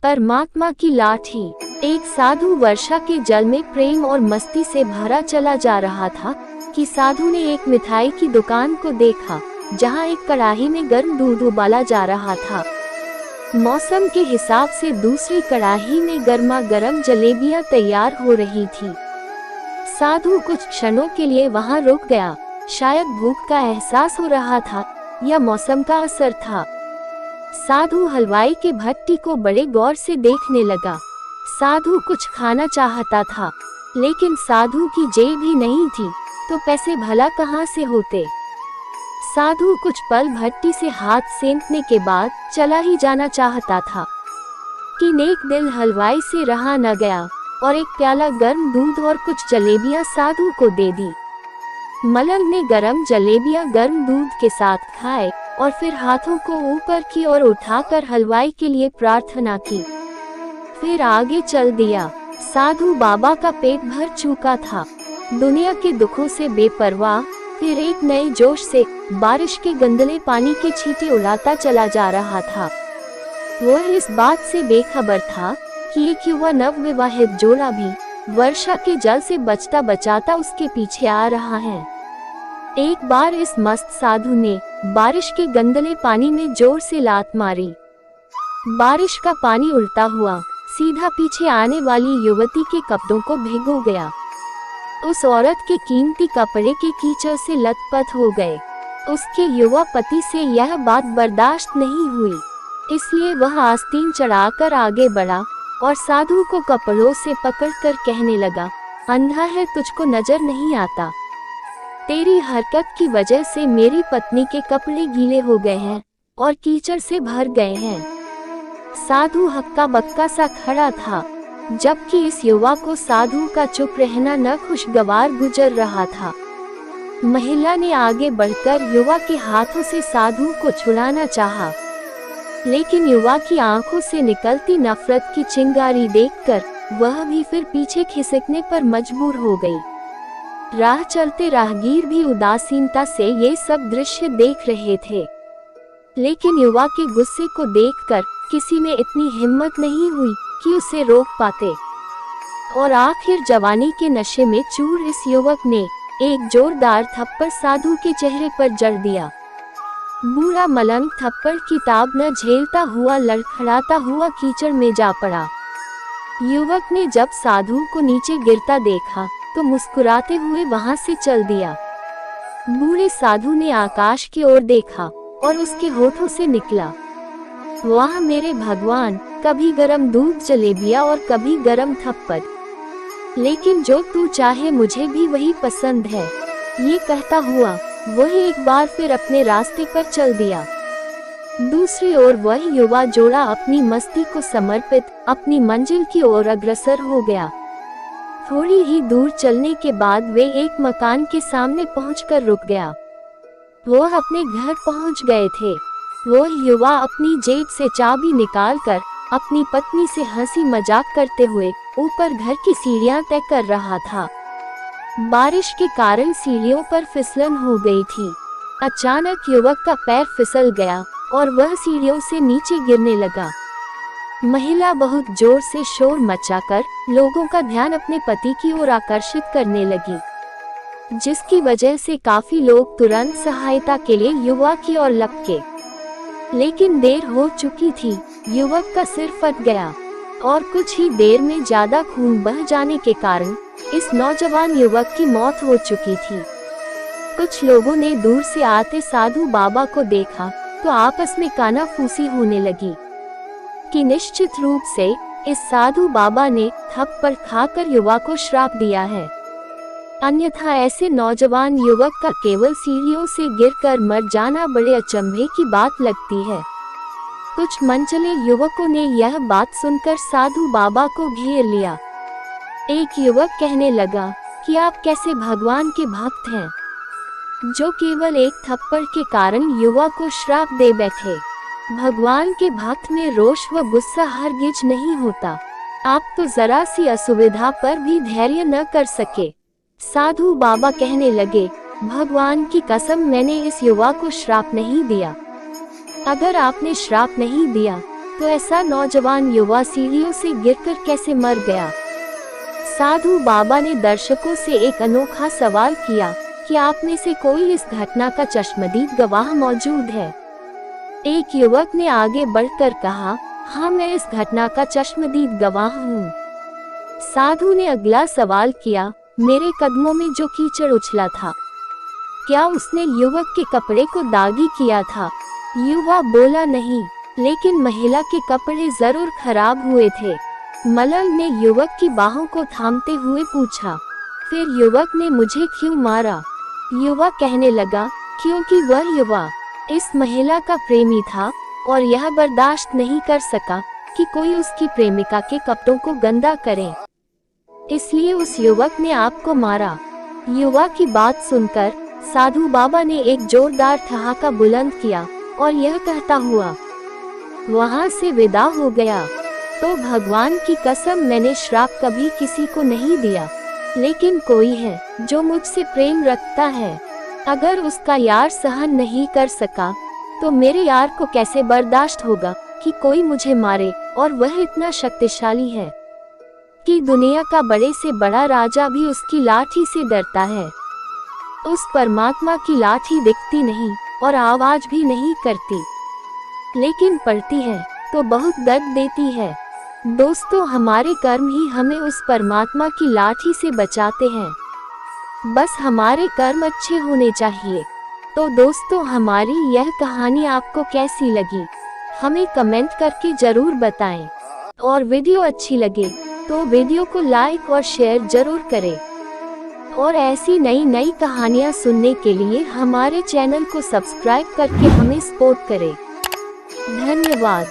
परमात्मा की लाठी। एक साधु वर्षा के जल में प्रेम और मस्ती से भरा चला जा रहा था कि साधु ने एक मिठाई की दुकान को देखा जहां एक कड़ाही में गर्म दूध उबाला जा रहा था। मौसम के हिसाब से दूसरी कड़ाही में गर्मा गर्म जलेबियां तैयार हो रही थी। साधु कुछ क्षणों के लिए वहां रुक गया। शायद भूख का एहसास हो रहा था या मौसम का असर था। साधु हलवाई के भट्टी को बड़े गौर से देखने लगा। साधु कुछ खाना चाहता था, लेकिन साधु की जेब ही नहीं थी, तो पैसे भला कहाँ से होते। साधु कुछ पल भट्टी से हाथ सेंकने के बाद चला ही जाना चाहता था कि नेक दिल हलवाई से रहा न गया और एक प्याला गर्म दूध और कुछ जलेबियां साधु को दे दी। मलंग ने गर्म जलेबियां गर्म दूध के साथ खाए और फिर हाथों को ऊपर की ओर उठाकर हलवाई के लिए प्रार्थना की। फिर आगे चल दिया। साधु बाबा का पेट भर चुका था, दुनिया के दुखों से बेपरवाह। फिर एक नए जोश से बारिश के गंदले पानी के छींटे उड़ाता चला जा रहा था। वह इस बात से बेखबर था कि एक युवा नवविवाहित जोड़ा भी वर्षा के जल से बचता बचाता उसके पीछे आ रहा है। एक बार इस मस्त साधु ने बारिश के गंदले पानी में जोर से लात मारी। बारिश का पानी उड़ता हुआ सीधा पीछे आने वाली युवती के कपड़ों को भिगो गया। उस औरत के कीमती कपड़े के कीचड़ से लथपथ हो गए। उसके युवा पति से यह बात बर्दाश्त नहीं हुई, इसलिए वह आस्तीन चढ़ाकर आगे बढ़ा और साधु को कपड़ों से पकड़कर कहने लगा, अंधा है, तुझको नजर नहीं आता। तेरी हरकत की वजह से मेरी पत्नी के कपड़े गीले हो गए हैं और कीचड़ से भर गए हैं। साधु हक्का बक्का सा खड़ा था, जबकि इस युवा को साधु का चुप रहना न खुशगवार गुजर रहा था। महिला ने आगे बढ़कर युवा के हाथों से साधु को छुड़ाना चाहा, लेकिन युवा की आंखों से निकलती नफरत की चिंगारी देखकर वह भी फिर पीछे खिसकने पर मजबूर हो गई। राह चलते राहगीर भी उदासीनता से ये सब दृश्य देख रहे थे, लेकिन युवा के गुस्से को देखकर किसी में इतनी हिम्मत नहीं हुई कि उसे रोक पाते। और आखिर जवानी के नशे में चूर इस युवक ने एक जोरदार थप्पड़ साधु के चेहरे पर जड़ दिया। बूढ़ा मलंग थप्पड़ की ताब न झेलता हुआ लड़खड़ाता हुआ कीचड़ में जा पड़ा। युवक ने जब साधु को नीचे गिरता देखा तो मुस्कुराते हुए वहां से चल दिया। बूढ़े साधु ने आकाश की ओर देखा और उसके होठों से निकला, वाह मेरे भगवान, कभी गरम दूध जलेबियां और कभी गरम थप्पड़, लेकिन जो तू चाहे मुझे भी वही पसंद है। ये कहता हुआ वह एक बार फिर अपने रास्ते पर चल दिया। दूसरी ओर वह युवा जोड़ा अपनी मस्ती को समर्पित अपनी मंजिल की ओर अग्रसर हो गया। थोड़ी ही दूर चलने के बाद वे एक मकान के सामने पहुंचकर रुक गया। वह अपने घर पहुंच गए थे। वह युवा अपनी जेब से चाबी निकालकर अपनी पत्नी से हंसी मजाक करते हुए ऊपर घर की सीढ़ियां तय कर रहा था। बारिश के कारण सीढ़ियों पर फिसलन हो गई थी। अचानक युवक का पैर फिसल गया और वह सीढ़ियों से नीचे गिरने लगा। महिला बहुत जोर से शोर मचाकर लोगों का ध्यान अपने पति की ओर आकर्षित करने लगी, जिसकी वजह से काफी लोग तुरंत सहायता के लिए युवा की ओर लपके। लेकिन देर हो चुकी थी। युवक का सिर फट गया और कुछ ही देर में ज्यादा खून बह जाने के कारण इस नौजवान युवक की मौत हो चुकी थी। कुछ लोगों ने दूर से आते साधु बाबा को देखा तो आपस में कानाफूसी होने लगी कि निश्चित रूप से इस साधु बाबा ने थप्पड़ खाकर युवा को श्राप दिया है, अन्यथा ऐसे नौजवान युवक का केवल सीढ़ियों से गिरकर मर जाना बड़े अचंभे की बात लगती है। कुछ मनचले युवकों ने यह बात सुनकर साधु बाबा को घेर लिया। एक युवक कहने लगा कि आप कैसे भगवान के भक्त हैं, जो केवल एक थप्पड़ के कारण युवा को श्राप दे बैठे। भगवान के भक्त में रोष व गुस्सा हरगिज नहीं होता। आप तो जरा सी असुविधा पर भी धैर्य न कर सके। साधु बाबा कहने लगे, भगवान की कसम, मैंने इस युवा को श्राप नहीं दिया। अगर आपने श्राप नहीं दिया तो ऐसा नौजवान युवा सीढ़ियों से गिरकर कैसे मर गया। साधु बाबा ने दर्शकों से एक अनोखा सवाल किया कि आप में से कोई इस घटना का चश्मदीद गवाह मौजूद है। एक युवक ने आगे बढ़कर कहा, हाँ, मैं इस घटना का चश्मदीद गवाह हूँ। साधु ने अगला सवाल किया, मेरे कदमों में जो कीचड़ उछला था, क्या उसने युवक के कपड़े को दागी किया था? युवा बोला, नहीं, लेकिन महिला के कपड़े जरूर खराब हुए थे। मलंग ने युवक की बाहों को थामते हुए पूछा, फिर युवक ने मुझे क्यों मारा? युवा कहने लगा, क्योंकि वह युवा इस महिला का प्रेमी था और यह बर्दाश्त नहीं कर सका कि कोई उसकी प्रेमिका के कपड़ों को गंदा करे, इसलिए उस युवक ने आपको मारा। युवा की बात सुनकर साधु बाबा ने एक जोरदार ठहाका बुलंद किया और यह कहता हुआ वहां से विदा हो गया। तो भगवान की कसम, मैंने श्राप कभी किसी को नहीं दिया, लेकिन कोई है जो मुझसे प्रेम रखता है। अगर उसका यार सहन नहीं कर सका तो मेरे यार को कैसे बर्दाश्त होगा कि कोई मुझे मारे, और वह इतना शक्तिशाली है कि दुनिया का बड़े से बड़ा राजा भी उसकी लाठी से डरता है। उस परमात्मा की लाठी दिखती नहीं और आवाज भी नहीं करती, लेकिन पड़ती है तो बहुत दर्द देती है। दोस्तों, हमारे कर्म ही हमें उस परमात्मा की लाठी से बचाते हैं। बस हमारे कर्म अच्छे होने चाहिए। तो दोस्तों, हमारी यह कहानी आपको कैसी लगी हमें कमेंट करके जरूर बताएं, और वीडियो अच्छी लगे तो वीडियो को लाइक और शेयर जरूर करें, और ऐसी नई नई कहानियां सुनने के लिए हमारे चैनल को सब्सक्राइब करके हमें सपोर्ट करें। धन्यवाद।